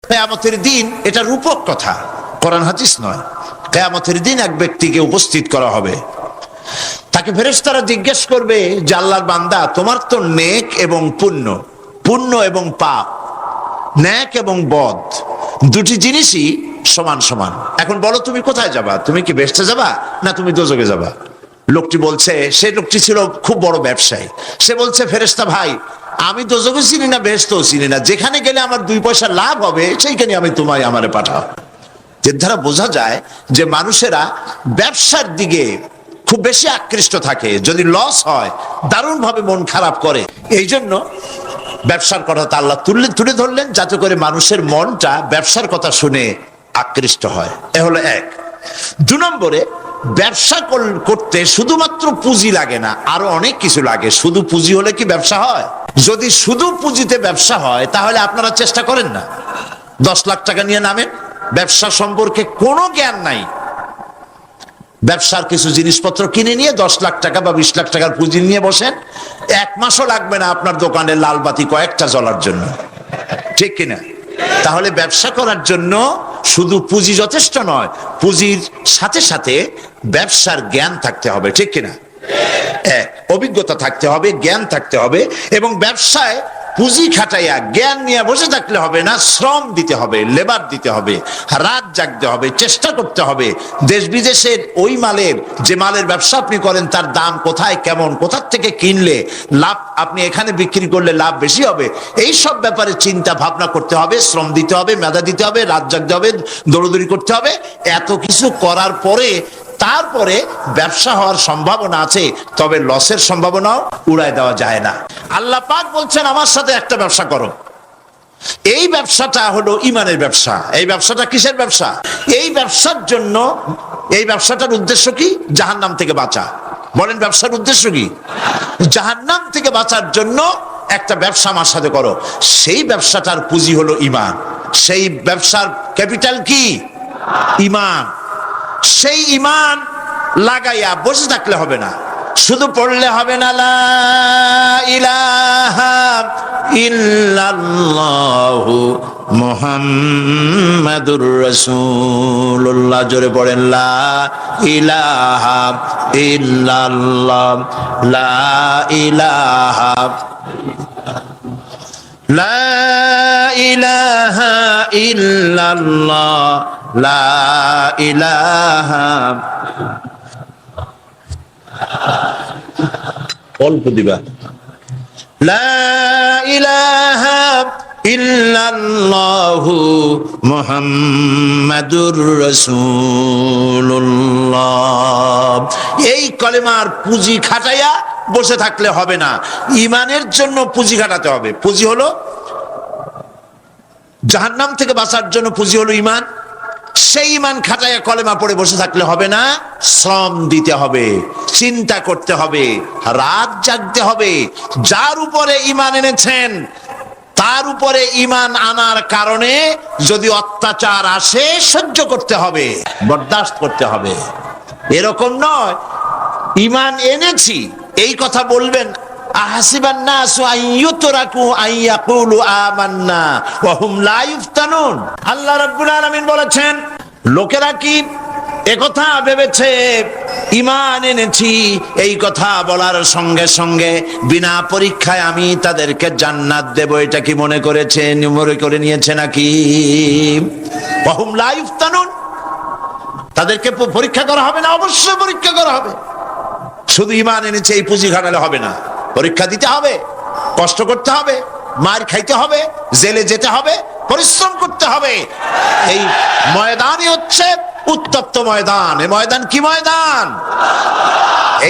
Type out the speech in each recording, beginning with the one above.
কিয়ামতের দিন এটা রূপক কথা, কোরআন হাদিস নয়। কিয়ামতের দিন এক ব্যক্তিকে উপস্থিত করা হবে, তাকে ফেরেশতারা জিজ্ঞেস করবে যে আল্লাহর বান্দা, তোমার তো নেক এবং পুণ্য, পুণ্য এবং পাপ, নেক এবং বদ দুটি জিনিসই সমান সমান। এখন বলো তুমি কোথায় যাবা? তুমি কি বেহেশতে যাবা না তুমি দোজখে যাবা? লোকটি বলছে, সে লোকটি ছিল খুব বড় ব্যবসায়ী, সে বলছে ফেরেশতা ভাই, আমি দোজখও চিনি না বেহেশতও চিনি না, যেখানে গেলে আমার 2 পয়সা লাভ হবে সেইখানে আমি তোমায় আমারে পাঠাও। এর দ্বারা বোঝা যায় যে মানুষেরা ব্যবসার দিকে খুব বেশি আকৃষ্ট থাকে, যদি লস হয় দারুণ ভাবে মন খারাপ করে। এই জন্য ব্যবসার কথা আল্লাহ তুলে ধরলেন যাতে করে মানুষের মনটা ব্যবসার কথা শুনে আকৃষ্ট হয়। এ হলো এক। 2 নম্বরে, ব্যবসা করতে শুধুমাত্র পুঁজি লাগে না, আরো অনেক কিছু লাগে। শুধু পুঁজি হলে কি ব্যবসা হয়? যদি শুধু পুঁজিতে ব্যবসা হয় তাহলে আপনারা চেষ্টা করেন না, 10 লাখ টাকা নিয়ে নামেন, ব্যবসা সম্পর্কে কোনো জ্ঞান নাই, ব্যবসার কিছু জিনিসপত্র কিনে নিয়ে 10 লাখ টাকা বা 20 লাখ টাকার পুঁজি নিয়ে বসেন, 1 মাসও লাগবে না আপনার দোকানে লাল বাতি কয়েকটা জ্বলার জন্য, ঠিক কিনা? তাহলে ব্যবসা করার জন্য শুধু পুঁজি যথেষ্ট নয়, পুঁজির সাথে সাথে ব্যবসার জ্ঞান থাকতে হবে, ঠিক কিনা? অভিজ্ঞতা থাকতে হবে, জ্ঞান থাকতে হবে, এবং ব্যবসায় পুঁজি খাটাইয়া জ্ঞান নিয়ে বসে থাকলে হবে না, শ্রম দিতে হবে, লেবার দিতে হবে, রাত জাগতে হবে, চেষ্টা করতে হবে। দেশ বিদেশের ওই মালের, যে মালের ব্যবসা আপনি করেন তার দাম কোথায়, কেমন, কোথার থেকে কিনলে লাভ, আপনি এখানে বিক্রি করলে লাভ বেশি হবে, এই সব ব্যাপারে চিন্তা ভাবনা করতে হবে, শ্রম দিতে হবে, মেধা দিতে হবে, রাত জাগতে হবে, দৌড়দৌড়ি করতে হবে। এত কিছু করার পরে তারপরে ব্যবসা হওয়ার সম্ভাবনা আছে, তবে লসের সম্ভাবনাও উড়ায় দেওয়া যায় না। আল্লাহ পাক বলছেন আমার সাথে একটা ব্যবসা করো। এই ব্যবসাটা হলো ইমানের ব্যবসা। এই ব্যবসাটা কিসের ব্যবসা? এই ব্যবসার জন্য, এই ব্যবসাটার উদ্দেশ্য কি? জাহান্নাম থেকে বাঁচা। বলেন ব্যবসার উদ্দেশ্য কি? জাহান্নাম থেকে বাঁচার জন্য একটা ব্যবসা আমার সাথে করো। সেই ব্যবসাটার পুঁজি হলো ইমান। সেই ব্যবসার ক্যাপিটাল কি? ইমান। সেই ইমান লাগাইয়া বসে থাকলে হবে না, শুধু পড়লে হবে না লা ইলাহা ইল্লাল্লাহু মুহাম্মাদুর রাসূলুল্লাহ। জোরে পড়েন লা ইলাহা ইল্লাল্লাহ, লা ইলাহা, লা ইলাহা ইল্লাল্লাহ, লা ইলাহা, অল্প দিবা, লা ইলাহা ইল্লাল্লাহু মুহাম্মাদুর রাসূলুল্লাহ। এই কলেমার পুঁজি খাটাইয়া বসে থাকলে হবে না, ইমানের জন্য পুঁজি খাটাতে হবে। পুঁজি হলো জাহান্নাম থেকে বাঁচার জন্য, পুঁজি হলো ইমান। সেই ইমান খাটাইয়া কলেমা পড়ে বসে থাকলে হবে না, শ্রম দিতে হবে, চিন্তা করতে হবে, রাত জাগতে হবে। যার উপরে ইমান এনেছেন তার উপরে ইমান আনার কারণে যদি অত্যাচার আসে সহ্য করতে হবে, বরদাস্ত করতে হবে। এরকম নয় ইমান এনেছি এই কথা বলবেন, আহাসিবান নাসু আন ইউতরাকু আন ইয়াকুলু আমান্না ওয়া হুম লা ইফতানুন। আল্লাহ রাব্বুল আলামিন বলেছেন, লোকেরা কি একথা ভেবেছে ঈমান এনেছি এই কথা বলার সঙ্গে সঙ্গে বিনা পরীক্ষায় আমি তাদেরকে জান্নাত দেব, এটা কি মনে করেছেন, মনে করে নিয়েছে নাকি? ওয়া হুম লা ইফতানুন। তাদেরকে পরীক্ষা করা হবে না? অবশ্যই পরীক্ষা করা হবে। শুধু ঈমান এনেছে এই পুঁজি ঘাটালে হবে না, পরীক্ষা দিতে হবে, কষ্ট করতে হবে, মার খাইতে হবে, জেলে যেতে হবে, পরিশ্রম করতে হবে। এই ময়দানই হচ্ছে উত্তপ্ত ময়দান। এই ময়দান কি ময়দান?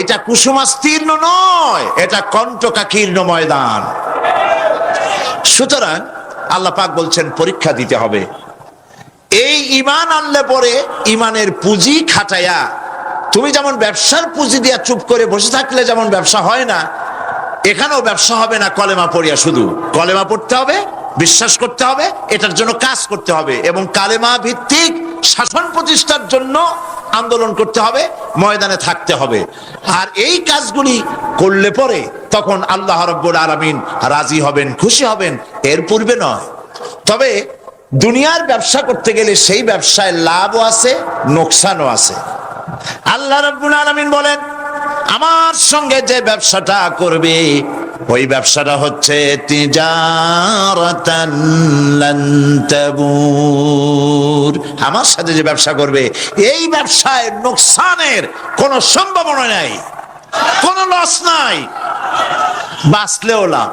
এটা কুসুমাস্তীর্ণ নয়, এটা কণ্টকাকীর্ণ ময়দান। সুতরাং আল্লাহ পাক বলছেন পরীক্ষা দিতে হবে। এই ঈমান আনলে পরে ইমানের পুঁজি খাটায়া, তুমি যেমন ব্যবসার পুঁজি দিয়া চুপ করে বসে থাকলে যেমন ব্যবসা হয় না, এখানেও ব্যবসা হবে না কলেমা পড়িয়া। শুধু কলেমা পড়তে হবে, বিশ্বাস করতে হবে, এটার জন্য কাজ করতে হবে, এবং কালেমা ভিত্তিক শাসন প্রতিষ্ঠার জন্য আন্দোলন করতে হবে, ময়দানে থাকতে হবে। আর এই কাজগুলি করলে পরে তখন আল্লাহ রাব্বুল আলামিন রাজি হবেন, খুশি হবেন, এর পূর্বে নয়। তবে দুনিয়ার ব্যবসা করতে গেলে সেই ব্যবসায় লাভও আছে, নোকসানও আছে। আল্লাহ রাব্বুল আলামিন বলেন, আমার সঙ্গে যে ব্যবসাটা করবে ওই ব্যবসাটা হচ্ছে তিজারাতান লান তাবুর। আমার সাথে যে ব্যবসা করবে এই ব্যবসায় নোকসানের কোনো সম্ভাবনা নাই, কোনো লস নাই। বাঁচলেও লাভ,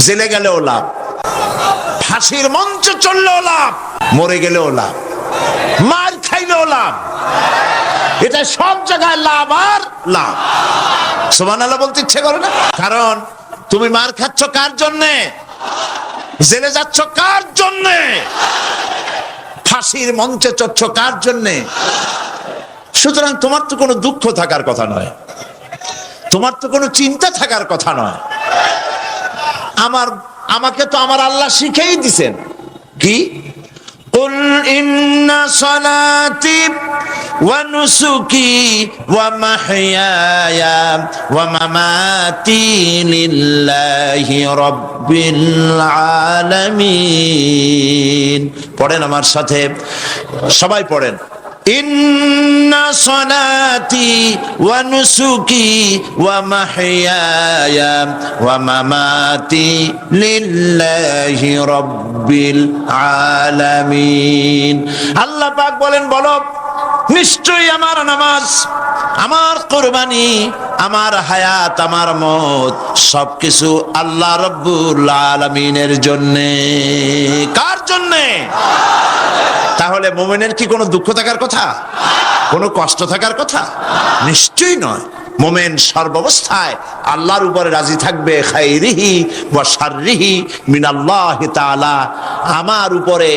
জেলে গেলেও লাভ, ফাঁসির মঞ্চে চললেও লাভ, মরে গেলেও লাভ, মার খাইলেও লাভ। এটা সব জায়গায় লাভ আর লাভ। সুবহানাল্লাহ বলতে ইচ্ছে করে না? কারণ তুমি মার খাচ্ছ কার জন্যে? জেলে যাচ্ছ কার জন্যে? ফাঁসির মঞ্চে চড়ছ কার জন্যে? সুতরাং তোমার তো কোনো দুঃখ থাকার কথা নয়, তোমার তো কোনো চিন্তা থাকার কথা নয়। আমাকে তো আমার আল্লাহ শিখেই দিছেন কি, কুল ইন্না সালাতি ওয়া নুসুকি ওয়া মাহইয়ায়া ওয়া মামাতি লিল্লাহি রাব্বিল আলামিন। পড়েন আমার সাথে, সবাই পড়েন। ইন্না সালাতি ওয়া নুসুকি ওয়া মাহইয়ায়া ওয়া মামাতি লিল্লাহি রাব্বিল আলামিন। আল্লাহ পাক বলেন, বলো নিশ্চয়ই আমার নামাজ, আমার কুরবানি, আমার হায়াত, আমার মত সবকিছু আল্লাহ রাব্বুল আলামিনের জন্যে। কার জন্যে? তাহলে মুমিনের কি কোনো দুঃখ থাকার কথা, কোনো কষ্ট থাকার কথা? নিশ্চয়ই নয়। মুমিন সর্বাবস্থায় আল্লাহর উপরে রাজি থাকবে, খাইরিহি ওয়া শাররিহি মিনাল্লাহি তাআলা। আমার উপরে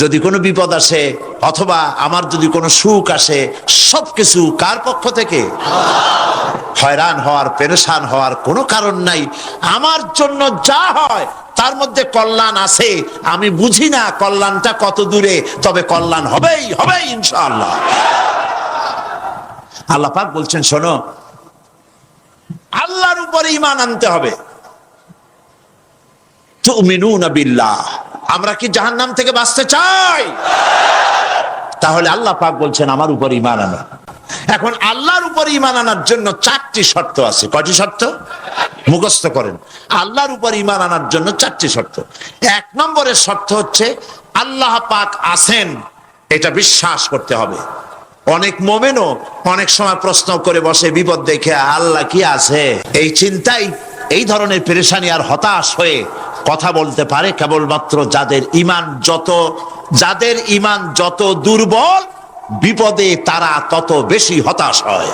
যদি কোনো বিপদ আসে অথবা আমার যদি কোনো সুখ আসে, সবকিছু কার পক্ষ থেকে? হয়রান হওয়ার, পেরেশান হওয়ার কোনো কারণ নাই। আমার জন্য যা হয় তার মধ্যে কল্যাণ আছে। আমি বুঝি না কল্যাণটা কত দূরে, তবে কল্যাণ হবেই হবেই ইনশাআল্লাহ। আল্লাহ পাক বলছেন, শোনো, আল্লাহর উপরে ঈমান আনতে হবে। তুমিনুনা বিল্লাহ। আমরা কি জাহান্নাম থেকে বাঁচতে চাই? তাহলে আল্লাহ পাক বলছেন আমার উপর ঈমান আনো। এখন আল্লাহর উপর ঈমান আনার জন্য 4টি শর্ত আছে। কয়টি শর্ত? মুখস্থ করেন। আল্লাহর উপর ঈমান আনার জন্য 4টি শর্ত। 1 নম্বরের শর্ত হচ্ছে আল্লাহ পাক আছেন, এটা বিশ্বাস করতে হবে। অনেক মুমিনও অনেক সময় প্রশ্ন করে বসে বিপদ দেখে, আল্লাহ কি আছে? এই চিন্তাই এই ধরনের পেরেশানি আর হতাশ হয়ে কথা বলতে পারে কেবলমাত্র যাদের ঈমান যত দুর্বল, বিপদে তারা তত বেশি হতাশ হয়।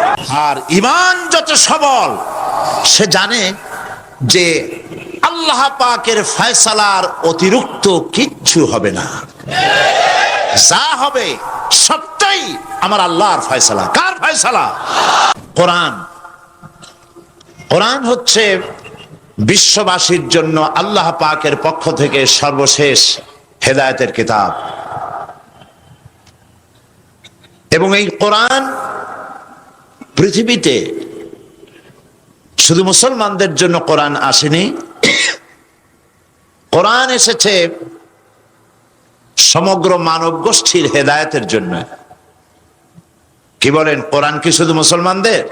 আর ঈমান যত সবল, সে জানে যে আল্লাহ পাকের ফয়সালার অতিরিক্ত কিচ্ছু হবে না। যা হবে সবটাই আমার আল্লাহর ফয়সালা। কার ফয়সালা? কোরআন। কোরআন হচ্ছে বিশ্ববাসীর জন্য আল্লাহ পাকের পক্ষ থেকে সর্বশেষ হেদায়েতের কিতাব। এবং এই কোরআন পৃথিবীতে শুধু মুসলমানদের জন্য কোরআন আসেনি, কোরআন এসেছে সমগ্র মানব গোষ্ঠীর হেদায়েতের জন্য। কি বলেন? কোরআন কি শুধু মুসলমানদের?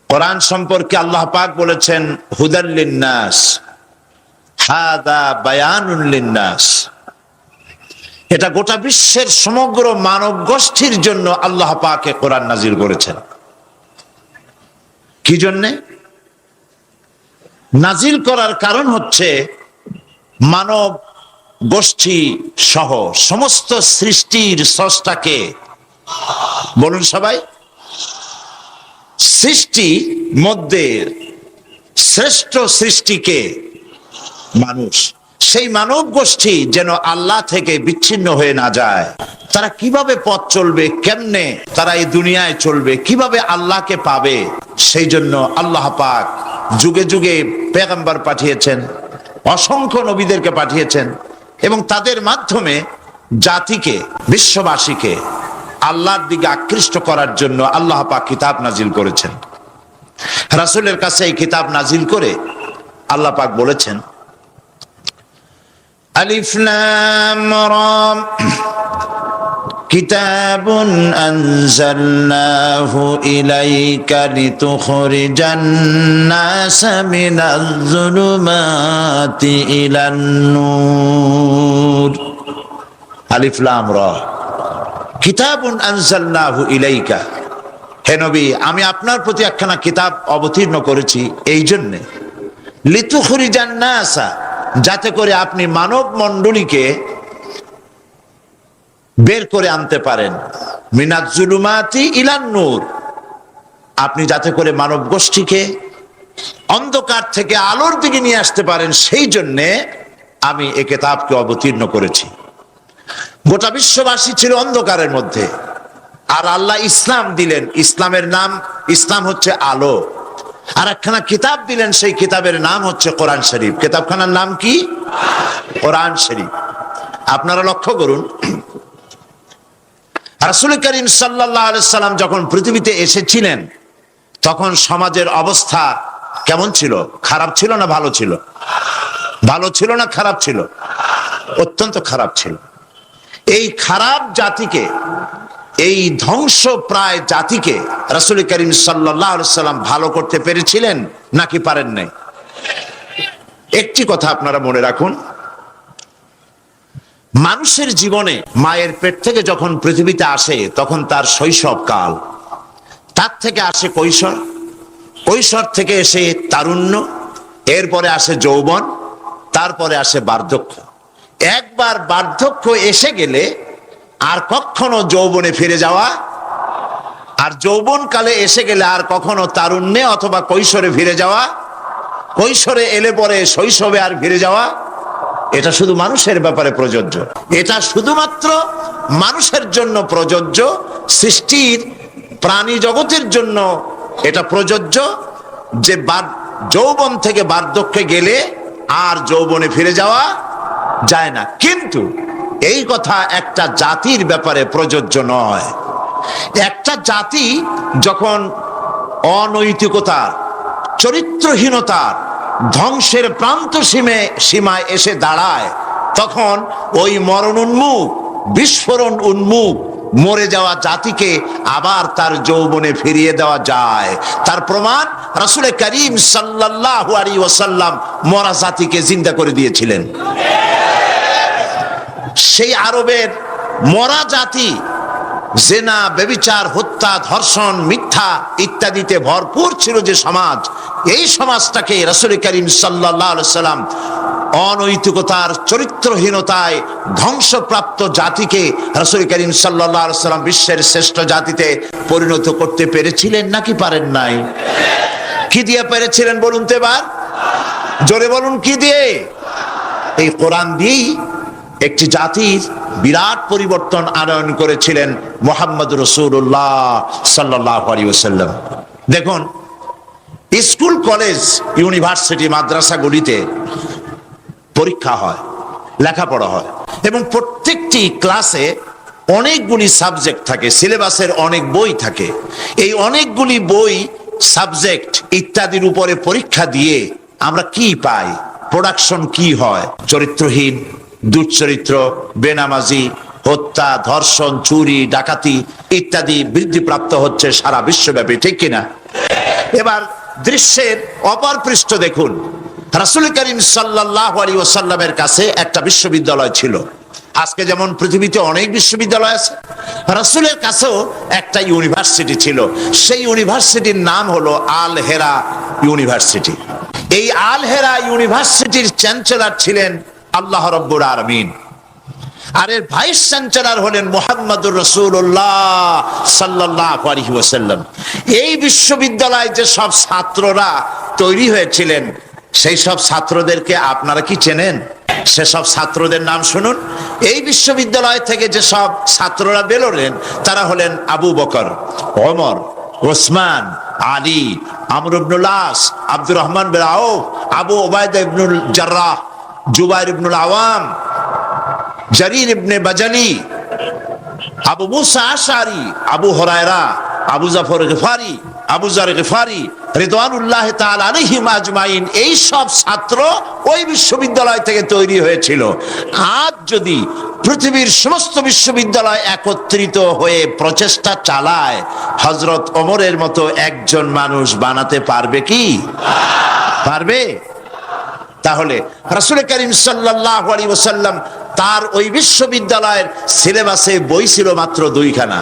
কোরআন সম্পর্কে আল্লাহ পাক বলেছেন, হুদাল লিন্নাস, হাদা বায়ানুন লিন্নাস। এটা গোটা বিশ্বের সমগ্র মানব গোষ্ঠীর জন্য আল্লাহ পাক কোরআন নাজিল করেছেন। কি জন্যে নাজিল করার কারণ হচ্ছে মানব গোষ্ঠী সহ সমস্ত সৃষ্টির স্রষ্টাকে, বলুন সবাই, সৃষ্টি মধ্যে শ্রেষ্ঠ সৃষ্টিকে মানুষ, সেই মানব গোষ্ঠী যেন আল্লাহ থেকে বিচ্ছিন্ন হয়ে না যায়। তারা কিভাবে পথ চলবে, কেমনে তারা এই দুনিয়ায় চলবে, কিভাবে আল্লাহকে পাবে, সেই জন্য আল্লাহ পাক যুগে যুগে পেগম্বর পাঠিয়েছেন, অসংখ্য নবীদেরকে পাঠিয়েছেন এবং তাদের মাধ্যমে জাতিকে, বিশ্ববাসীকে আল্লাহর দিকে আকৃষ্ট করার জন্য আল্লাহ পাক কিতাব নাজিল করেছেন। রাসূলের কাছে এই কিতাব নাজিল করে আল্লাহ পাক বলেছেন, আলিফ লাম রা কিতাবুন আনজালনাহু ইলাইকা লিতুখরিজান নাসা মিনাজ যুলুমাতি ইলান নূর। আলিফ লাম রা কিতাবুন আনজালনাহু ইলাইকা, হে নবী আমি আপনার প্রতি একখানা কিতাব অবতীর্ণ করেছি এই জন্যে, লিতুখরিজান নাসা যাতে করে আপনি মানব মণ্ডলীকে বের করে আনতে পারেন, মিনাজ যুলুমাতি ইলান নূর, আপনি যাতে করে মানব গোষ্ঠীকে অন্ধকার থেকে আলোর দিকে নিয়ে আসতে পারেন, সেই জন্যে আমি এ কিতাবকে অবতীর্ণ করেছি। গোটা বিশ্ববাসী ছিল অন্ধকারের মধ্যে, আর আল্লাহ ইসলাম দিলেন, ইসলামের নাম, ইসলাম হচ্ছে আলো, আর একখানা কিতাব দিলেন, সেই কিতাবের নাম হচ্ছে কোরআন শরীফ। কিতাবখানার নাম কি? কোরআন শরীফ। আপনারা লক্ষ্য করুন, রাসূল করিম সাল্লাল্লাহু আলাইহি সাল্লাম যখন পৃথিবীতে এসেছিলেন তখন সমাজের অবস্থা কেমন ছিল? খারাপ ছিল না ভালো ছিল? ভালো ছিল না খারাপ ছিল? অত্যন্ত খারাপ ছিল। এই খারাপ জাতিকে, এই ধ্বংস প্রায় জাতিকে রাসূল করিম সাল্লাল্লাহু আলাইহি সাল্লাম ভালো করতে পেরেছিলেন নাকি পারেন নাই? একটি কথা আপনারা মনে রাখুন, মানুষের জীবনে মায়ের পেট থেকে যখন পৃথিবীতে আসে তখন তার শৈশব কাল, তার থেকে আসে কৈশোর, কৈশোর থেকে এসে তারুণ্য, এরপরে আসে যৌবন, তারপরে আসে বার্ধক্য। একবার বার্ধক্য এসে গেলে আর কখনো যৌবনে ফিরে যাওয়া, আর যৌবন কালে এসে গেলে আর কখনো তারুণ্যে অথবা কৈশোরে ফিরে যাওয়া, কৈশোরে এলে পরে শৈশবে আর ফিরে যাওয়া, এটা শুধু মানুষের ব্যাপারে প্রযোজ্য। এটা শুধুমাত্র মানুষের জন্য প্রযোজ্য, সৃষ্টির প্রাণী জগতের জন্য এটা প্রযোজ্য যে যৌবন থেকে বার্ধক্যে গেলে আর যৌবনে ফিরে যাওয়া যায় না। কিন্তু এই কথা একটা জাতির ব্যাপারে প্রযোজ্য নয়। একটা জাতি যখন অনৈতিকতার, চরিত্রহীনতার, ধ্বংসের প্রান্ত সীমায় এসে দাঁড়ায়, তখন ওই মরণ উন্মুখ, বিস্ফোরণ উন্মুখ মরে যাওয়া জাতিকে আবার তার যৌবনে ফিরিয়ে দেওয়া যায়। তার প্রমাণ রাসূল করিম সাল্লাল্লাহু আলাইহি ওয়াসাল্লাম মরা জাতিকে জিন্দা করে দিয়েছিলেন। সেই আরবের মরা জাতি জেনা, ব্যভিচার, হত্যা, ধর্ষণ, মিথ্যা ইত্যাদিতে ভরপুর ছিল যে সমাজ, এই সমাজটাকে রাসূল করিম সাল্লাল্লাহু আলাইহি সাল্লাম অনৈতিকতার, চরিত্রহীনতায় ধ্বংসপ্রাপ্ত জাতিকে রাসূল করিম সাল্লাল্লাহু আলাইহি সাল্লাম বিশ্বের শ্রেষ্ঠ জাতিতে পরিণত করতে পেরেছিলেন নাকি পারেন নাই? কি দিয়ে পেরেছিলেন বলুন তো এবার? জোরে বলুন, কি দিয়ে? এই কোরআন দিয়েই একটি জাতির বিরাট পরিবর্তন আনয়ন করেছিলেন মুহাম্মদ রাসূলুল্লাহ সাল্লাল্লাহু আলাইহি ওয়াসাল্লাম। দেখুন, স্কুল, কলেজ, ইউনিভার্সিটি, মাদ্রাসাগুলিতে পরীক্ষা হয়, লেখাপড়া হয়, এবং প্রত্যেকটি ক্লাসে অনেকগুলি সাবজেক্ট থাকে, সিলেবাসের অনেক বই থাকে। এই অনেকগুলি বই, সাবজেক্ট ইত্যাদির উপরে পরীক্ষা দিয়ে আমরা কি পাই? প্রোডাকশন কি হয়? চরিত্রহীন, দুশ্চরিত্র, বেনামাজি, হত্যা, ধর্ষণ, চুরি, ডাকাতি ইত্যাদি বৃদ্ধিপ্রাপ্ত হচ্ছে সারা বিশ্বব্যাপী, ঠিক কিনা? এবার দৃশ্যের অপর পৃষ্ঠ দেখুন, রাসূল করিম সাল্লাল্লাহু আলাইহি ওয়াসাল্লামের কাছে একটা বিশ্ববিদ্যালয় ছিল। আজকে যেমন পৃথিবীতে অনেক বিশ্ববিদ্যালয় আছে, রাসূলের কাছেও একটা ইউনিভার্সিটি ছিল। সেই ইউনিভার্সিটির নাম হলো আল হেরা ইউনিভার্সিটি। এই আল হেরা ইউনিভার্সিটির চ্যান্সেলর ছিলেন আল্লাহ রাব্বুল আলামিন, আর এর ভাইস চ্যান্সেলর হলেন মুহাম্মদুর রাসূলুল্লাহ সাল্লাল্লাহু আলাইহি ওয়াসাল্লাম। এই বিশ্ববিদ্যালয়ে যে সব ছাত্ররা তৈরি হয়েছিলেন, সেই সব ছাত্রদেরকে আপনারা কি চেনেন? সেসব ছাত্রদের নাম শুনুন। এই বিশ্ববিদ্যালয় থেকে যে সব ছাত্ররা বেরোলেন তারা হলেন আবু বকর, ওমর, ওসমান, আলী, আমর ইবনুল আস, আব্দুর রহমান বিন আউফ, আবু উবাইদা ইবনুল জাররাহ, জুবাইর ইবনুল আওয়াম, জারির ইবনে বাজালি, আবু মুসা আশআরি, আবু হুরায়রা, আবু জাফর গিফারি, আবু যার গিফারি, রিদওয়ানুল্লাহ তাআলা আলাইহিম আজমাইন, এই সব ছাত্র ওই বিশ্ববিদ্যালয় থেকে তৈরি হয়েছিল। আজ যদি পৃথিবীর সমস্ত বিশ্ববিদ্যালয় একত্রিত হয়ে প্রচেষ্টা চালায়, হযরত ওমরের মতো একজন মানুষ বানাতে পারবে কি? পারবে? তাহলে রাসূল করিম সাল্লাল্লাহু আলাইহি ওয়াসাল্লাম তার ওই বিশ্ববিদ্যালয়ের সিলেবাসে বই ছিল মাত্র 2খানা।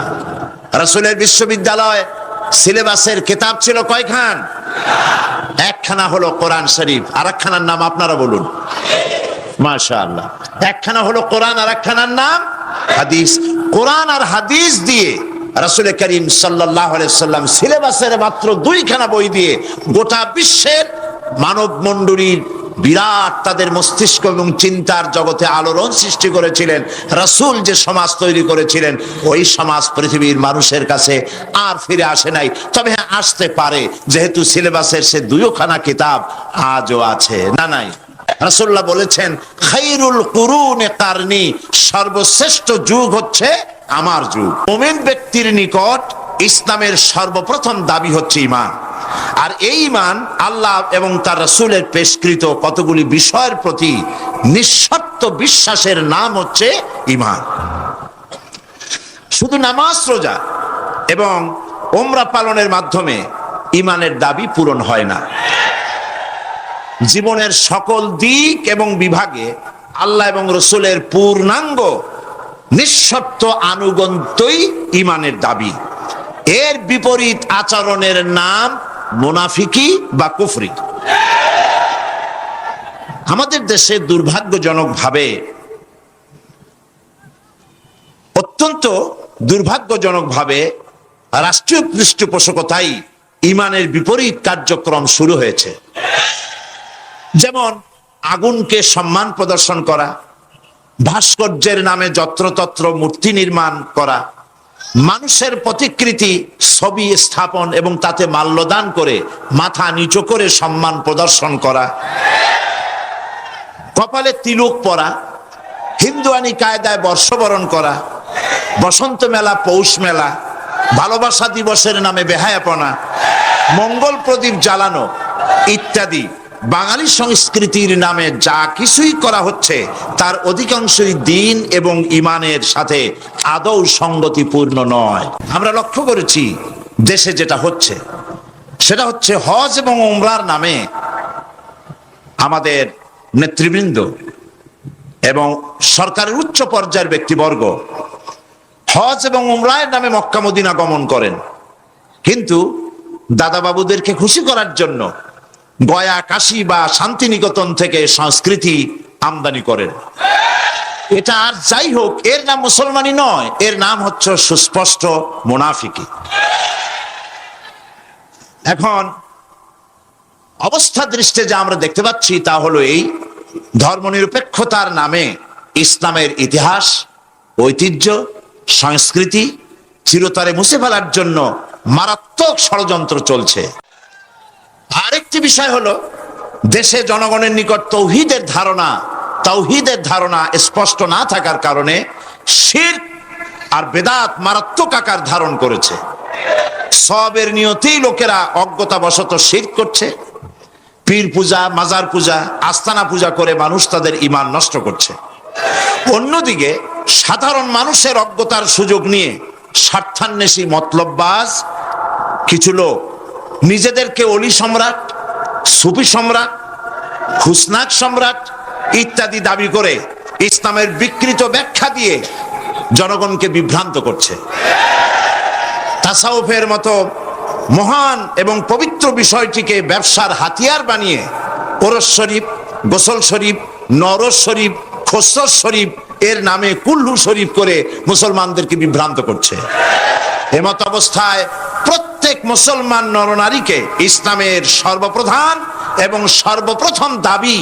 রাসূলের বিশ্ববিদ্যালয় সিলেবাসের কিতাব ছিল কয়খান? একখানা হলো কোরআন শরীফ, আর একখানার নাম আপনারা বলুন। মাশাআল্লাহ। একখানা হলো কোরআন, আর একখানার নাম হাদিস। কোরআন আর হাদিস দিয়ে রাসূল করিম সাল্লাল্লাহু আলাইহি ওয়াসাল্লাম সিলেবাসের মাত্র 2খানা বই দিয়ে গোটা বিশ্বের মানব মণ্ডলীর বিরাট তাদের মস্তিষ্ক এবং চিন্তার জগতে আলোড়ন সৃষ্টি করেছিলেন। রাসূল যে সমাজ তৈরি করেছিলেন, ওই সমাজ পৃথিবীর মানুষের কাছে আর ফিরে আসে নাই। তবে হ্যাঁ, আসতে পারে, যেহেতু সিলেবাসের সে 2খানা কিতাব আজও আছে। না নাই, রাসূলুল্লাহ বলেছেন খায়রুল কুরুনে কারনি, সর্বশ্রেষ্ঠ যুগ হচ্ছে আমার যুগ। মুমিন ব্যক্তির নিকট ইসলামের সর্বপ্রথম দাবি হচ্ছে ঈমান। আর এই ঈমান আল্লাহ এবং তার রাসূলের পেশকৃত কতগুলি বিষয়ের প্রতি নিঃশর্ত বিশ্বাসের নাম হচ্ছে ঈমান। শুধু নামাজ, রোজা এবং উমরা পালনের মাধ্যমে ঈমানের দাবি পূরণ হয় না। জীবনের সকল দিক এবং বিভাগে আল্লাহ এবং রাসূলের পূর্ণাঙ্গ নিঃশর্ত আনুগত্যই ঈমানের দাবি। এর বিপরীত আচরণের নাম মুনাফিকি বা কুফরি। আমাদের দেশে দুর্ভাগ্যজনকভাবে, অত্যন্ত দুর্ভাগ্যজনকভাবে রাষ্ট্রীয় পৃষ্ঠপোষকতায় ঈমানের বিপরীত কার্যক্রম শুরু হয়েছে। যেমন আগুনকে সম্মান প্রদর্শন করা, ভাস্কর্যের নামে যত্রতত্র মূর্তি নির্মাণ করা, মানুষের প্রতিকৃতি ছবি স্থাপন এবং তাতে মাল্যদান করে মাথা নিচু করে সম্মান প্রদর্শন করা, কপালে তিলক পরা, হিন্দুয়ানি কায়দায় বর্ষবরণ করা, বসন্ত মেলা, পৌষ মেলা, ভালোবাসা দিবসের নামে বেহায়াপনা, মঙ্গল প্রদীপ জ্বালানো ইত্যাদি বাঙালি সংস্কৃতির নামে যা কিছুই করা হচ্ছে, তার অধিকাংশই দ্বীন এবং ঈমানের সাথে আদৌ সঙ্গতিপূর্ণ নয়। আমরা লক্ষ্য করেছি দেশে যেটা হচ্ছে, সেটা হচ্ছে হজ এবং উমরার নামে আমাদের নেতৃবৃন্দ এবং সরকারের উচ্চ পর্যায়ের ব্যক্তিবর্গ হজ এবং উমরার নামে মক্কা মদিনা গমন করেন, কিন্তু দাদাবাবুদেরকে খুশি করার জন্য গয়া, কাশী বা শান্তিনিকেতন থেকে সংস্কৃতি আমদানি করেন। এটা আর যাই হোক, এর নাম মুসলমানি নয়, এর নাম হচ্ছে সুস্পষ্ট মুনাফিকি। এখন অবস্থা দৃষ্টে যা আমরা দেখতে পাচ্ছি তা হলো এই, ধর্মনিরপেক্ষতার নামে ইসলামের ইতিহাস, ঐতিহ্য, সংস্কৃতি চিরতরে মুছে ফেলার জন্য মারাত্মক ষড়যন্ত্র চলছে। আরেকটি বিষয় হলো, দেশে জনগণের নিকট তাওহীদের ধারণা স্পষ্ট না থাকার কারণে শিরক আর বেদাত মারাত্মক আকার ধারণ করেছে। সওয়াবের নিয়তেই লোকেরা অজ্ঞতাবশত শিরক করছে, পীর পূজা, মাজার পূজা, আস্তানা পূজা করে মানুষ তাদের ঈমান নষ্ট করছে। অন্যদিকে সাধারণ মানুষের অজ্ঞতার সুযোগ নিয়ে স্বার্থান্বেষী মতলববাজ কিছু লোক নিজেদেরকে অলি সম্রাট, সুফি সম্রাট, খুসনাক সম্রাট ইত্যাদি দাবি করে ইসলামের বিকৃত ব্যাখ্যা দিয়ে জনগণকে বিভ্রান্ত করছে। তাসাউফের মতো মহান এবং পবিত্র বিষয়টিকে ব্যবসার হাতিয়ার বানিয়ে ওরস শরীফ, গোসল শরীফ, নরস শরীফ, খসরস শরীফ এর নামে কুল্লু শরীফ করে মুসলমানদেরকে বিভ্রান্ত করছে। এমত অবস্থায় প্রত্যেক মুসলমান নরনারীকে ইসলামের সর্বপ্রধান এবং সর্বপ্রথম দাবি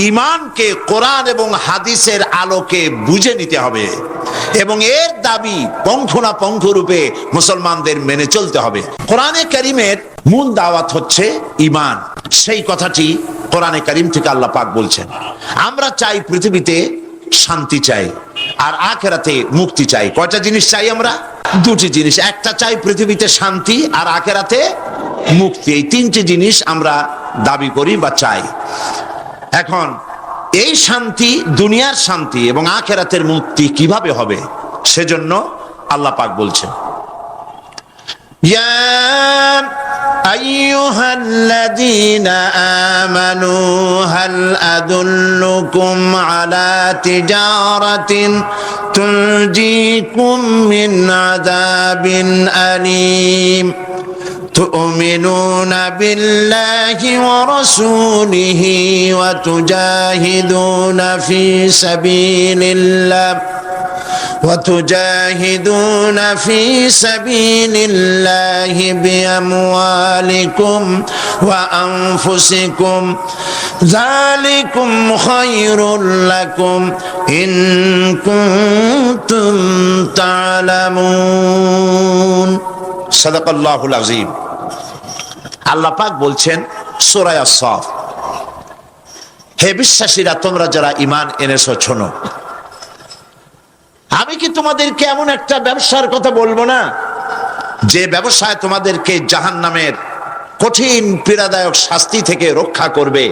ঈমানকে কোরআন এবং হাদিসের আলোকে বুঝে নিতে হবে এবং এর দাবি পঙ্খুনাপঙ্খ রূপে মুসলমানদের মেনে চলতে হবে। কোরআনে কারীমের মূল দাওয়াত হচ্ছে ঈমান। সেই কথাটি কোরআনে কারীম থেকে আল্লাহ পাক বলছেন। আমরা চাই পৃথিবীতে শান্তি চাই আর আখিরাতে মুক্তি চাই। কয়টা জিনিস চাই আমরা? দুটি জিনিস। একটা চাই পৃথিবীতে শান্তি আর আখিরাতে মুক্তি। এই তিনটি জিনিস আমরা দাবি করি বা চাই। এখন এই শান্তি, দুনিয়ার শান্তি এবং আখিরাতের মুক্তি কিভাবে হবে, সেজন্য আল্লাহ পাক বলছেন, ইয়া আইয়ুহাল্লাযীনা আমানু হাল আদুল্লুকুম আলা তিজারাতিন তুনজিকুম মিন আযাবিন আলীম تؤمنون بالله ورسوله وتجاهدون في سبيل الله بأموالكم وأنفسكم ذلكم خير لكم إن كنتم تعلمون সাদাকাল্লাহুল আযীম। আল্লাহ পাক বলছেন সূরা আস-সাফ, হে বিশ্বাসীরা, তোমরা যারা ঈমান এনেছো শোনো, আমি কি তোমাদেরকে এমন একটা ব্যবসার কথা বলবো না যে ব্যবসায় তোমাদেরকে জাহান্নামের কঠিন পীড়াদায়ক শাস্তি থেকে রক্ষা করবে?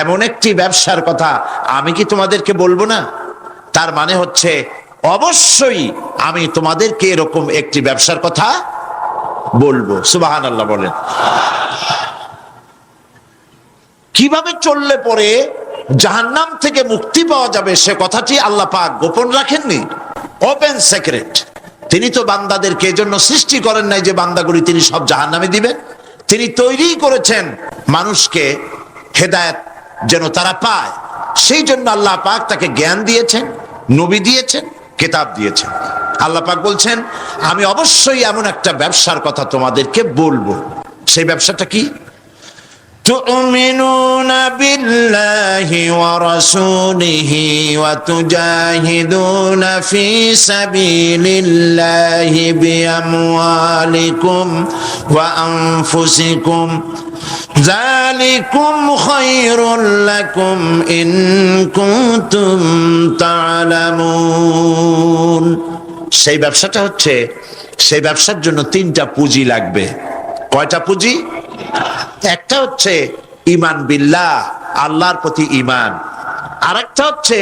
এমন একটি ব্যবসার কথা আমি কি তোমাদেরকে বলবো না? তার মানে হচ্ছে অবশ্যই আমি তোমাদেরকে এরকম একটি ব্যবসার কথা বলবো। সুবহানাল্লাহ বলেন। কিভাবে চললে পরে জাহান্নাম থেকে মুক্তি পাওয়া যাবে সে কথাটি আল্লাহ পাক গোপন রাখেননি, ওপেন সিক্রেট। তিনি তো বান্দাদেরকে এজন্য সৃষ্টি করেন নাই যে বান্দাগুলি তিনি সব জাহান্নামে দিবেন। তিনি তৈরি করেছেন মানুষকে হেদায়েত যেন তারা পায়, সেই জন্য আল্লাহ পাক তাকে জ্ঞান দিয়েছেন, নবী দিয়েছেন, কিতাব দিয়েছেন। আল্লাহ পাক বলছেন আমি অবশ্যই এমন একটা ব্যবসার কথা তোমাদেরকে বলবো। সেই ব্যবসাটা কি? তুমিনুনা বিল্লাহি ওয়া রাসূলিহি ওয়া তুজাহিদুনা ফি সাবিলিল্লাহি বিআমওয়ালিকুম ওয়া আনফুসিকুম যালিকুম খায়রুল লাকুম ইন কুনতুম তা'লামুন। সেই ব্যবসাটা হচ্ছে, সেই ব্যবসার জন্য তিনটা পুঁজি লাগবে। কয়টা পুঁজি? একটা হচ্ছে ঈমান বিল্লাহ, আল্লাহর প্রতি ঈমান। আরেকটা হচ্ছে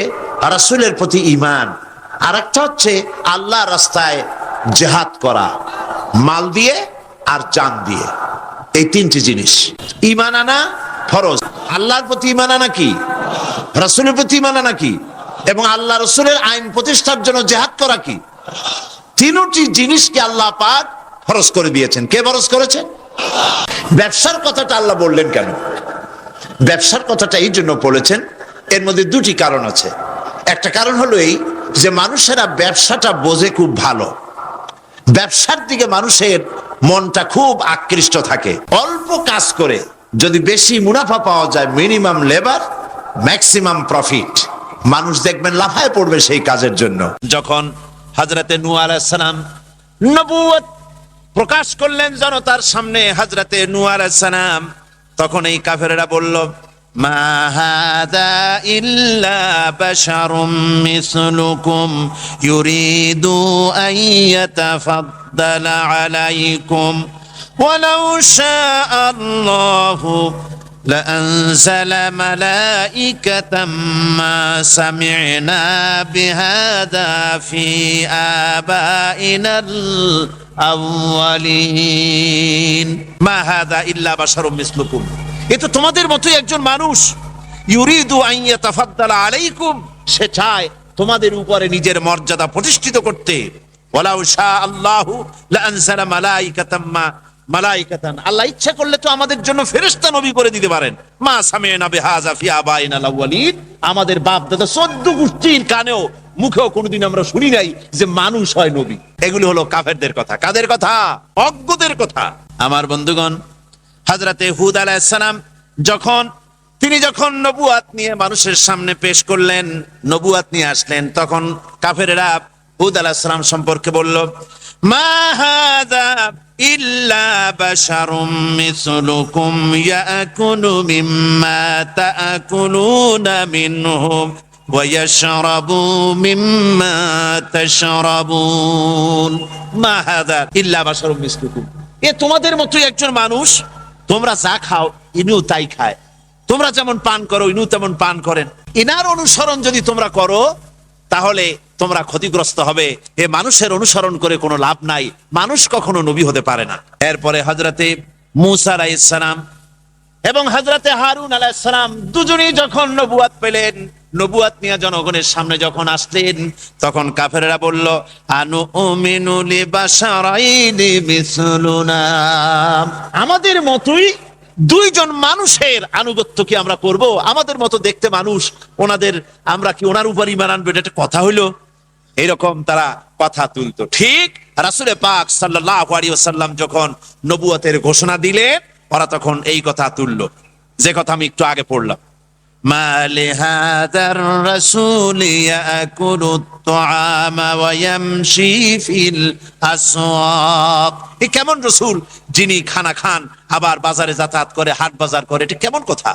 রাসূলের প্রতি ঈমান। আরেকটা হচ্ছে আল্লাহর রাস্তায় জিহাদ করা, মাল দিয়ে আর জান দিয়ে। এই তিনটি জিনিস ঈমান আনা ফরজ। আল্লাহর প্রতি ঈমান আনা কি? রাসূলের প্রতি ঈমান আনা কি? এবং আল্লাহ রাসূলের আইন প্রতিষ্ঠার জন্য জিহাদ করা কি? তিনটি জিনিসকে আল্লাহ পাক ফরজ করে দিয়েছেন। কে ফরজ করেছেন? ব্যবসার কথাটা আল্লাহ বললেন কেন? ব্যবসার কথাটা এই জন্য বলেছেন, এর মধ্যে দুটি কারণ আছে। একটা কারণ হলো এই যে মানুষেরা ব্যবসাটা বোঝে খুব ভালো, ব্যবসার দিকে মানুষের মনটা খুব আকৃষ্ট থাকে। অল্প কাজ করে যদি বেশি মুনাফা পাওয়া যায়, মিনিমাম লেবার ম্যাক্সিমাম প্রফিট, মানুষ দেখবেন লাফায় পড়বে সেই কাজের জন্য। যখন হযরতে নূহ আলাইহিস সালাম নবুয়ত প্রকাশ করলেন জনতার সামনে, হযরতে নূহ আলাইহিস সালাম, তখন এই কাফেররা বলল মা হাযা ইল্লা বাশারুম মিসলুকুম ইউরিদু আন ইয়াতাফাদ্দালা আলাইকুম ওয়ালাউ শাআ আল্লাহু لأنزل ملائكة ما سمعنا بهذا في آبائنا الأولين ما هذا إلا بشر مثلكم। এ তো তোমাদের মতোই একজন মানুষ। ইউরিদু আন ইয়াতাফাদ্দালা আলাইকুম, সে চায় তোমাদের উপরে নিজের মর্যাদা প্রতিষ্ঠিত করতে। ওয়ালাউ শাআ আল্লাহু লাআনজালা মালাইকাতান, আল্লাহ ইচ্ছা করলে তো আমাদের জন্য ফেরেশতা নবী করে দিতে পারেন। মা সামি'না বিহাযা ফি আবাইনাল আউয়ালিন, আমাদের বাপ দাদা 14 গোষ্ঠীর কানেও মুখেও কোনোদিন আমরা শুনি নাই যে মানুষ হয় নবী। এগুলি হলো কাফেরদের কথা। কাদের কথা? অজ্ঞদের কথা। আমার বন্ধুগণ, হযরতে হুদ আলাইহিস সালাম তিনি যখন নবুয়াত নিয়ে মানুষের সামনে পেশ করলেন, নবুয়াত নিয়ে আসলেন, তখন কাফেরেরা হুদ আলাইহিস সালাম সম্পর্কে বলল মা হাযা ইল্লা বাশারুম মিসলুকুম ইয়াকুলু মিম্মা তাআকুলুনা মিনহু ওয়া ইয়াশরাবু মিম্মা তাশরাবুন। মা হাযা ইল্লা বাশারুম মিসলুকুম, এ তোমাদের মতোই একজন মানুষ, তোমরা যা খাও ইনিও তাই খায়, তোমরা যেমন পান করো ইনিও তেমন পান করেন। ইনার অনুসরণ যদি তোমরা করো তাহলে তোমরা ক্ষতিগ্রস্ত হবে। এ মানুষের অনুসরণ করে কোনো লাভ নাই, মানুষ কখনো নবী হতে পারে না। এরপরে হযরতে মূসা আলাইহিস সালাম এবং হযরতে হারুন আলাইহিস সালাম দুজনেই যখন নবুয়ত পেলেন, নবুয়ত নিয়ে জনগণের সামনে যখন আসলেন, তখন কাফেররা বলল, আনুমিনু লিবাশারাইনি মিসলুনা, আমাদের মতোই দুইজন মানুষের আনুগত্য কি আমরা করব? আমাদের মতো দেখতে মানুষ, ওনাদের আমরা কি ওনার উপর ঈমান আনবো? এটা কথা হইলো? এরকম তারা কথা তুলতো। ঠিক রাসূল পাক সাল্লাল্লাহু আলাইহি ওয়াসাল্লাম যখন নবুয়তের ঘোষণা দিলেন, ওরা তখন এই কথা তুললো, যে কথা আমি একটু আগে পড়লাম, মা লিহাদার রাসূল ইয়াকুলুত তুআমা ওয়া ইয়ামশি ফিল আসওয়াক, এ কেমন রাসূল যিনি খানা খান আবার বাজারে যাতায়াত করে, হাট বাজার করে, এটা কেমন কথা?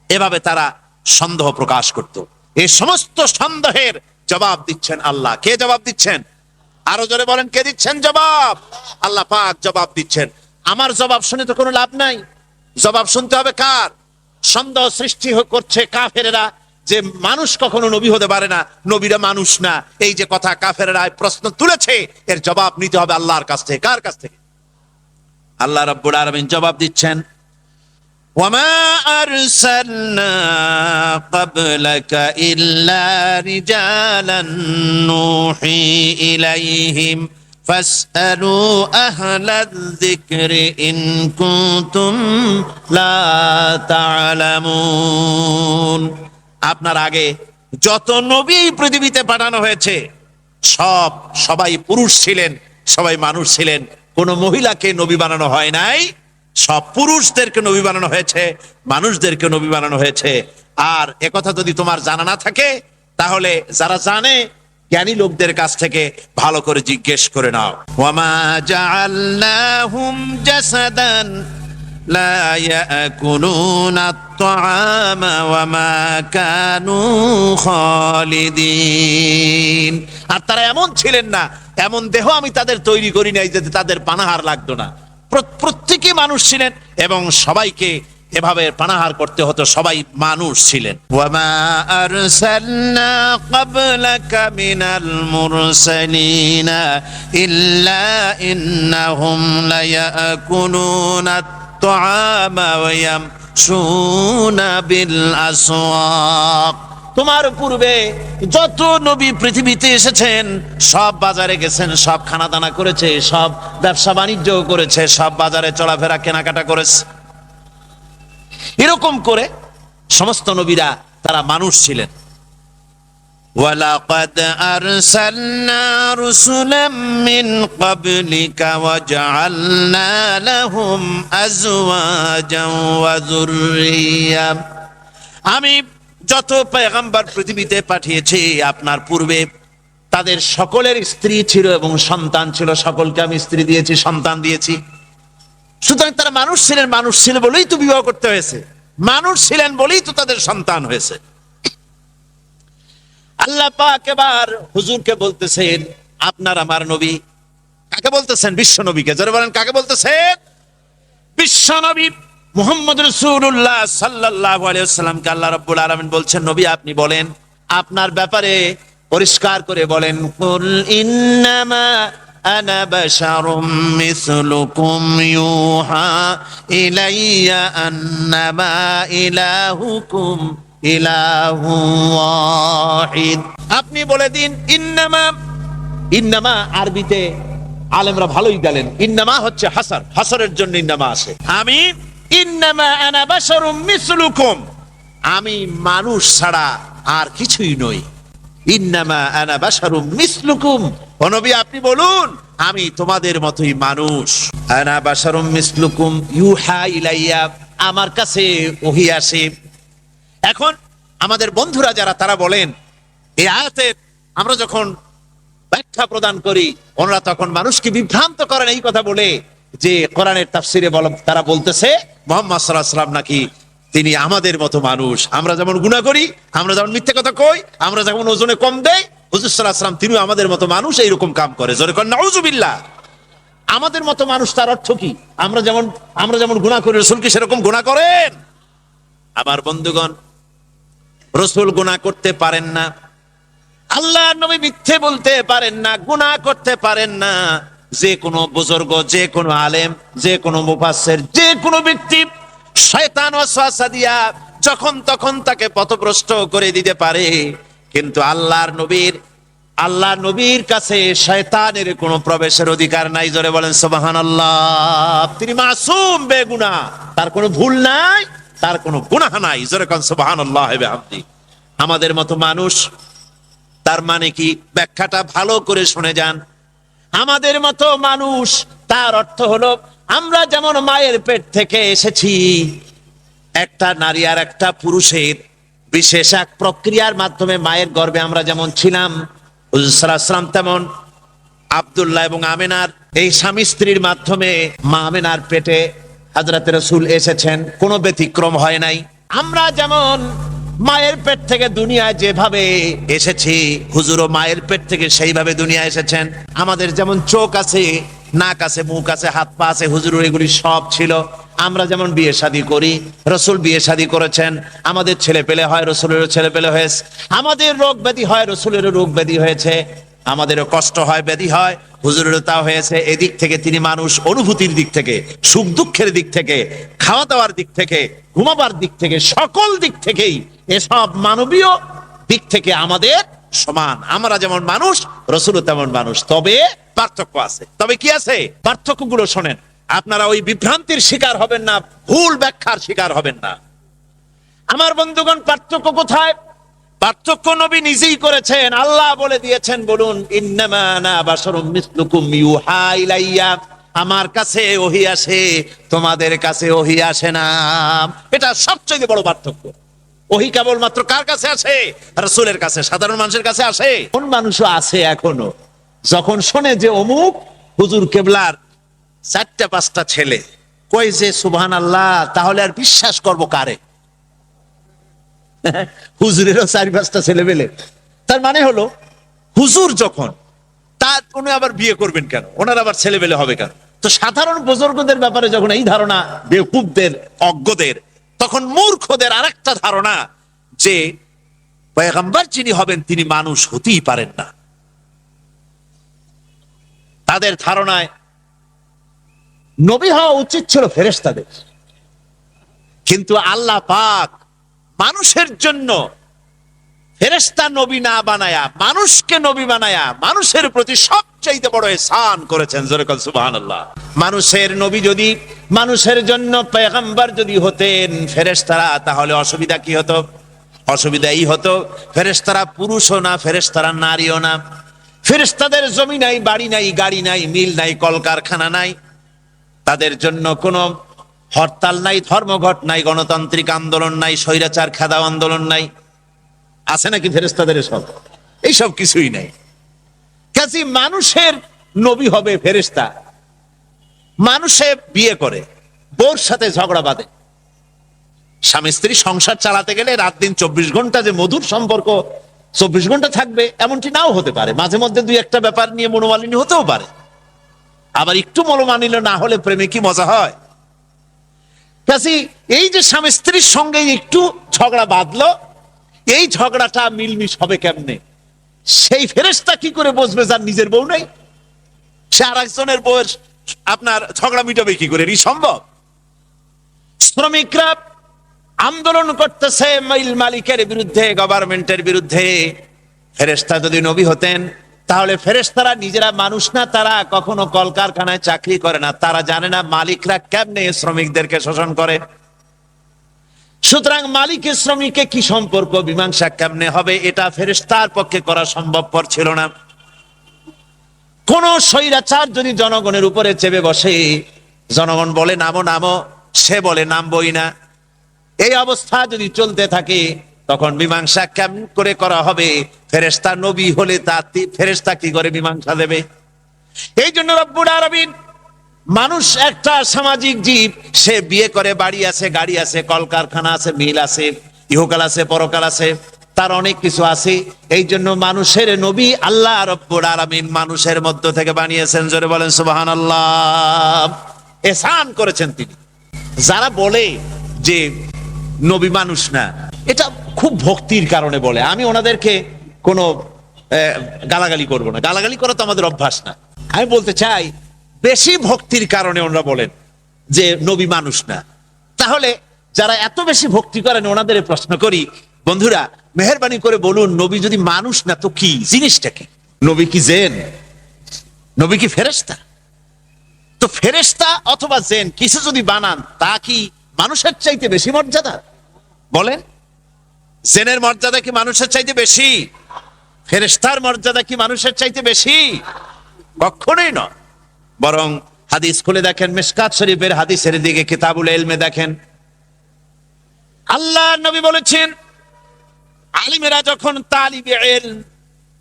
এভাবে তারা সন্দেহ প্রকাশ করত। এই সমস্ত সন্দেহের জবাব দিচ্ছেন আল্লাহ। কে জবাব দিচ্ছেন? আরো জোরে বলেন, কে দিচ্ছেন জবাব? আল্লাহ পাক জবাব দিচ্ছেন। আমার জবাব শুনে তো কোনো লাভ নাই, জবাব শুনতে হবে কার? সন্দেহ সৃষ্টি করছে কাফেরেরা যে মানুষ কখনো নবী হতে পারে না, নবীরা মানুষ না, এই যে কথা কাফেরেরা প্রশ্ন তুলেছে, এর জবাব নিতে হবে আল্লাহর কাছ থেকে। কার কাছ থেকে? আল্লাহ রাব্বুল আলামিন জবাব দিচ্ছেন, ওয়ামা আরসালনা ক্বাবলাকা ইল্লা রিজালান নূহি ইলাইহিম ফাসআলু আহলায যিকরি ইন কুনতুম লা তা'লামুন। আপনার আগে যত নবী পৃথিবীতে পাঠানো হয়েছে সবাই পুরুষ ছিলেন, সবাই মানুষ ছিলেন, কোন মহিলাকে নবী বানানো হয় নাই। সব পুরুষদেরকে নবী বানানো হয়েছে, মানুষদেরকে নবী বানানো হয়েছে। আর একথা যদি তোমার জানা না থাকে তাহলে যারা জানে জ্ঞানী লোকদের কাছ থেকে ভালো করে জিজ্ঞেস করে নাও। ওয়ামা জাআলনাহুম জাসাদান লা ইয়াকুলুনা আত-তাআমা ওয়ামা কানু খালিদিন, আর তারা এমন ছিলেন না, এমন দেহ আমি তাদের তৈরি করি নাই যে তাদের পানাহার লাগতো না। প্রত্যেকে মানুষ ছিলেন এবং সবাইকে এভাবে পানাহার করতে হতো, সবাই মানুষ ছিলেন। ওয়ামা আরসালনা ক্বাবলাকা মিনাল মুরসালিনা ইল্লা ইন্নাহুম লায়াকুলুনা আত-তাআমা ওয়া ইয়ামশুনা বিল আসওয়াক, তোমার পূর্বে যত নবী পৃথিবীতে এসেছেন সব বাজারে গেছেন, সব খানা দানা করেছে, সব ব্যবসা বাণিজ্য করেছে, সব বাজারে চলাফেরা কেনাকাটা করেছে। এরকম করে সমস্ত নবীরা তারা মানুষ ছিলেন। ওয়ালাকাদ আরসালনা রুসুলাম মিন ক্বাবলিকা ওয়া জাআলনা লাহুম আজওয়াজান ওয়া যুররিয়্যা, আমি যত পয়গম্বর পৃথিবীতে পাঠিয়েছি আপনার পূর্বে তাদের সকলের স্ত্রী ছিল এবং সন্তান ছিল, সকলকে আমি স্ত্রী দিয়েছি, সন্তান দিয়েছি। সুতরাং তারা মানুষ ছিলেন, মানুষ ছিল বলেই তো বিবাহ করতে হয়েছে, মানুষ ছিলেন বলেই তো তাদের সন্তান হয়েছে। আল্লাহ পাক এবার হুজুরকে বলতেছেন, আপনার আমার নবী, কাকে বলতেছেন? বিশ্ব নবীকে। জোরে বলেন, কাকে বলতেছেন? বিশ্ব নবী মুহাম্মদ রাসূলুল্লাহ সাল্লাল্লাহু আলাইহি ওয়াসাল্লামকে আল্লাহ রাব্বুল আলামিন বলছেন, নবী আপনি বলেন, আপনার ব্যাপারে পরিষ্কার করে বলেন, কুল ইন্নামা আনা বাশারুম মিসলুকুম ইউহা ইলাইয়া আন্নামা ইলাহুকুম ইলাহু ওয়াহিদ। আপনি বলে দিন ইন্নামা, ইন্নামা আরবিতে আলেমরা ভালোই গেলেন, ইন্নামা হচ্ছে হাসর, হাসরের জন্য ইন্নামা আছে। আমি ইন্নামা আনা বাশারুম মিসলুকুম, আমি মানুষ ছাড়া আর কিছুই নই। ইন্নামা আনা বাশারুম মিসলুকুম, ও নবী আপনি বলুন আমি তোমাদের মতোই মানুষ। আনা বাশারুম মিসলুকুম ইউহা ইলাইয়া, আমার কাছে ওহী আসে। এখন আমাদের বন্ধুরা যারা তারা বলেন এই আয়াতের আমরা যখন ব্যাখ্যা প্রদান করি ওনারা তখন মানুষকে বিভ্রান্ত করেন এই কথা বলে যে কোরআনের তাফসিরে তারা বলতেছে মুহাম্মদ সাল্লাল্লাহু আলাইহি ওয়াসাল্লাম নাকি তিনি আমাদের মতো মানুষ, আমরা যেমন গুনাহ করি, আমরা যেমন মিথ্যা কথা কই, আমরা যেমন ওজনে কম দেই, হুজুর সাল্লাল্লাহু আলাইহি ওয়াসাল্লাম তিনিও আমাদের মতো মানুষ, এইরকম কাম করে। জোরে কোন নাউযুবিল্লাহ। আমাদের মতো মানুষ, তার অর্থ কি? আমরা যেমন গুনাহ করি, রাসূল কি সেরকম গুনাহ করেন? আমার বন্ধুগণ, রাসূল গুনাহ করতে পারেন না, আল্লাহর নবী মিথ্যে বলতে পারেন না, গুনাহ করতে পারেন না। যে কোনো বুজুর্গ, যে কোনো আলেম, যে কোনো মুফাসসির, যে কোনো ব্যক্তি শয়তান ওয়াসওয়াসা দিয়া যখন তখন তাকে পথভ্রষ্ট করে দিতে পারে, কিন্তু আল্লাহর নবীর কাছে শয়তানের কোনো প্রবেশের অধিকার নাই। জোরে বলেন সুবহানাল্লাহ। তিনি মাসুম, বেগুনাহ, তার কোনো ভুল নাই, তার কোনো গুনাহ নাই। জোরে কোন সুবহানাল্লাহ ওয়া বিহামদি। আমাদের মতো মানুষ, তার মানে কি? ব্যাখ্যাটা ভালো করে শুনে যান। আমাদের মতো মানুষ, তার অর্থ হলো আমরা যেমন মায়ের পেট থেকে এসেছি, একটা নারী আর একটা পুরুষের বিশেষ এক প্রক্রিয়ার মাধ্যমে মায়ের গর্ভে আমরা যেমন ছিলাম, হুজুর সাল্লাল্লাহু আলাইহি ওয়াসাল্লাম তেমন আব্দুল্লাহ এবং আমেনার এই স্বামী স্ত্রীর মাধ্যমে মা আমেনার পেটে হযরত রাসূল এসেছেন, কোনো ব্যতিক্রম হয় নাই। আমরা যেমন মায়ের পেট থেকে দুনিয়ায় যেভাবে এসেছি, হুজুরও মায়ের পেট থেকে সেইভাবে দুনিয়া এসেছেন। আমাদের যেমন চোখ আছে, নাক আছে, মুখ আছে, হাত পা আছে, হুজুরের এগুলি সব ছিল। আমরা যেমন বিয়ে শাদী করি, রাসূল বিয়ে শাদী করেছেন। আমাদের ছেলে পেলে হয়, রাসূলেরও ছেলে পেলে হয়েছে। আমাদের রোগ ব্যাধি হয়, রাসূলেরও রোগ ব্যাধি হয়েছে। আমাদেরও কষ্ট হয়, ব্যাধি হয়, হুজুরেরও তা হয়েছে। এদিক থেকে তিনি মানুষ, অনুভূতির দিক থেকে, সুখ দুঃখের দিক থেকে, খাওয়া দাওয়ার দিক থেকে, ঘুমাবার দিক থেকে, সকল দিক থেকেই, এসব মানবীয় দিক থেকে আমাদের সমান। আমরা যেমন মানুষ, রাসূলও তেমন মানুষ। তবে পার্থক্য আছে। তবে কি আছে? পার্থক্যগুলো শোনেন, আপনারা ওই বিভ্রান্তির শিকার হবেন না, ভুল ব্যাখ্যার শিকার হবেন না। আমার বন্ধুগণ, পার্থক্য কোথায়? পার্থক্য নবী নিজেই করেছেন, আল্লাহ বলে দিয়েছেন। বলুন, ইন্নামা আনা বাশারুম মিসলুকুম ইউহা ইলাইয়া। আমার কাছে ওহী আসে, তোমাদের কাছে ওহী আসে না। এটা সবচেয়ে বড় পার্থক্য। ওহী কেবলমাত্র কার কাছে আসে? রাসূলের কাছে। সাধারণ মানুষের কাছে আসে? কোন মানুষও আছে এখনো, যখন শোনে যে অমুক হুজুর কেবলার 4-5টা ছেলে, কই যে সুবহানাল্লাহ, তাহলে আর বিশ্বাস করব কারে? হুজুরেরও 4-5টা ছেলে পেলে। তার মানে হলো, হুজুর যখন, তার উনি আবার বিয়ে করবেন কেন? ওনার আবার ছেলে পেলে হবে কেন? তো সাধারণ বুজুর্গদের ব্যাপারে যখন এই ধারণা বেকুবদের, অজ্ঞদের, তখন মূর্খদের আরেকটা ধারণা যে পয়গম্বর যিনি হবেন তিনি মানুষ হতেই পারেন না। তাদের ধারণায় নবী হওয়া উচিত ছিল ফেরেশতাদের, কিন্তু আল্লাহ পাক মানুষের জন্য ফেরেশতা নবী না বানায়া মানুষকে নবী বানায়া মানুষের প্রতি সবচেয়ে বড় ihsan করেছেন। জোরে বলেন সুবহানাল্লাহ। মানুষের নবী যদি, মানুষের জন্য পয়গম্বর যদি হতেন ফেরেশতারা, তাহলে অসুবিধা কি হতো? অসুবিধা এই হতো, ফেরেশতারা পুরুষও না, ফেরেশতারা নারীও না। ফেরেশতাদের জমি নাই, বাড়ি নাই, গাড়ি নাই, মিল নাই, কলকারখানা নাই। তাদের জন্য কোনো হরতাল নাই, ধর্মঘট নাই, গণতান্ত্রিক আন্দোলন নাই, স্বৈরাচার খেদাও আন্দোলন নাই। আছে নাকি ফেরেশতাদের? সব এইসব কিছুই নাই। কাজী মানুষের নবী হবে ফেরেশতা। মানুষে বিয়ে করে, বউর সাথে ঝগড়া বাঁধে। স্বামী স্ত্রী সংসার চালাতে গেলে রাত দিন 24 ঘন্টা যে মধুর সম্পর্ক 24 ঘন্টা থাকবে এমনটি নাও হতে পারে। মাঝে মধ্যে দুই একটা ব্যাপার নিয়ে মনোমালিন্য হতেও পারে। আবার একটু মনোমালিন্য না হলে প্রেমে কি মজা হয়? কাজী এই যে স্বামী স্ত্রীর সঙ্গে একটু ঝগড়া বাঁধলো, এই ঝগড়াটা মিলমিশ হবে কেমনে? সেই ফেরেশতা কি করে বুঝবে যার নিজের বউ নাই? সে আর একজনের বউয়ের আপনার ঝগড়া মিটাবে কি করে? সম্ভব? শ্রমিকরা আন্দোলন করতেছে মিল মালিকের বিরুদ্ধে, গভর্নমেন্টের বিরুদ্ধে। ফেরেশতা যদি নবী হতেন, তাহলে ফেরেশতারা নিজেরা মানুষ না, তারা কখনো কলকারখানায় চাকরি করে না, তারা জানে না মালিকরা কেমনে শ্রমিকদেরকে শোষণ করে। সুতরাং মালিক শ্রমিকে কি সম্পর্ক, মীমাংসা কেমনে হবে, এটা ফেরেশতার পক্ষে করা সম্ভবপর ছিল না। কোন স্বৈরাচার যদি জনগণের উপরে চেপে বসে, জনগণ বলে নামো নামো, সে বলে নামবই না, এই অবস্থা যদি চলতে থাকে, তখন মীমাংসা কেমন করে করা হবে? ফেরেশতা নবী হলে তা ফেরেশতা কি করে মীমাংসা দেবে? এই জন্য রব্বুল আলামিন, মানুষ একটা সামাজিক জীব, সে বিয়ে করে, বাড়ি আছে, গাড়ি আছে, কলকারখানা আছে, মিল আছে, ইহকাল আছে, পরকাল আছে। তার অনেক কিছু আছে। এই জন্য মানুষের নবী আল্লাহ রাব্বুল আলামিন মানুষের মধ্য থেকে বানিয়েছেন। জোরে বলেন সুবহানাল্লাহ। এহসান করেছেন তিনি। যারা বলে যে নবী মানুষ না, এটা খুব ভক্তির কারণে বলে। আমি ওনাদেরকে কোনো গালাগালি করব না, গালাগালি করা তো আমাদের অভ্যাস না। আমি বলতে চাই বেশি ভক্তির কারণে ওনারা বলেন যে নবী মানুষ না। তাহলে যারা এত বেশি ভক্তি করেন ওনাদের প্রশ্ন করি, বন্ধুরা মেহেরবানি করে বলুন, নবী যদি মানুষ না তো কি জিনিসটা কি? নবী কি জেন? নবী কি ফেরেশতা? তো ফেরেশতা অথবা জেন কিছু যদি বানান তা কি মানুষের চাইতে বেশি মর্যাদা? বলেন, জেনের মর্যাদা কি মানুষের চাইতে বেশি? ফেরেশতার মর্যাদা কি মানুষের চাইতে বেশি? কখনোই নয়। বরং হাদিস খুলে দেখেন, মিশকাত শরীফের হাদিসের দিকে কিতাবুল ইলমে দেখেন, আল্লাহর নবী বলেছেন, আলিমরা যখন তালিবে ইলম,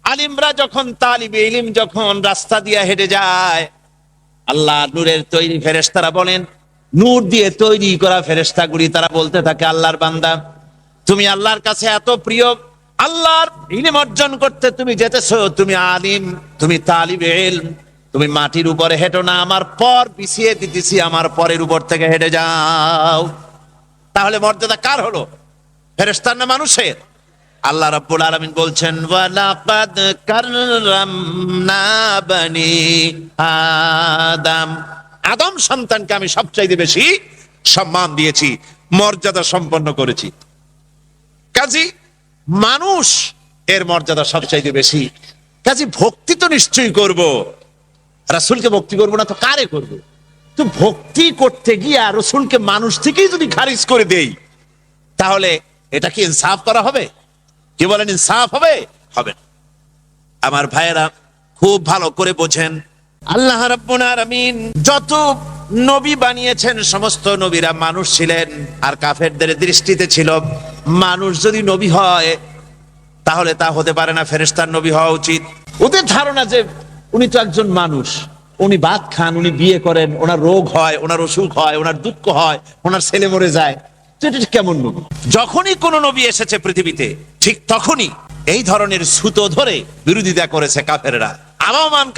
আলিমরা যখন তালিবে ইলম যখন রাস্তা দিয়ে হেঁটে যায়, আল্লাহ নূরের তৈরি ফেরেশতারা বলেন, নূর দিয়ে তৈরি করা ফেরেশতাগুলি তারা বলতে থাকে, আল্লাহর বান্দা তুমি আল্লাহর কাছে এত প্রিয়, আল্লাহর ইলম অর্জন করতে তুমি যেতেছো, তুমি আলিম, তুমি তালিবে ইলম, তুমি মাটির উপরে হেঁটো না, আমার পর বিছিয়ে দিতেছি, আমার পরের উপর থেকে হেঁটে যাও। তাহলে মর্যাদা কার হলো, ফেরেশতার না মানুষের? আল্লাহ রাব্বুল আলামিন বলছেন, ওয়ালাকাদ কাররামনা বানি আদম, আদম সন্তানকে আমি সবচাইতে বেশি সম্মান দিয়েছি, মর্যাদা সম্পন্ন করেছি। কাজী মানুষ এর মর্যাদা সবচাইতে বেশি। কাজী ভক্তি তো নিশ্চয়ই করব, রাসূলকে ভক্তি করব না তো কারে করব? তো ভক্তি করতে গিয়ে রাসূলকে মানুষ থেকেই যদি খারিজ করে দেই, তাহলে এটা কি ইনসাফ করা হবে? কি বলেন, ইনসাফ হবে? হবে না। আমার ভাইয়েরা খুব ভালো করে বোঝেন, আল্লাহ রাব্বুল আলামিন যত নবী বানিয়েছেন সমস্ত নবীরা মানুষ ছিলেন। আর কাফেরদের দৃষ্টিতে ছিল মানুষ যদি নবী হয় তাহলে তা হতে পারে না, ফেরেশতার নবী হওয়া উচিত। ওদের ধারণা যে উনি তো একজন মানুষ, উনি ভাত খান, উনি বিয়ে করেন, ওনার রোগ হয়, ওনার অসুখ হয়, ওনার দুঃখ হয়, ওনার ছেলে মরে যায়, তো এটা কেমন নবী? যখনই কোন নবী এসেছে পৃথিবীতে ঠিক তখনই এই ধরনের ছুতো ধরে বিরোধিতা করেছে কাফেররা। আবামান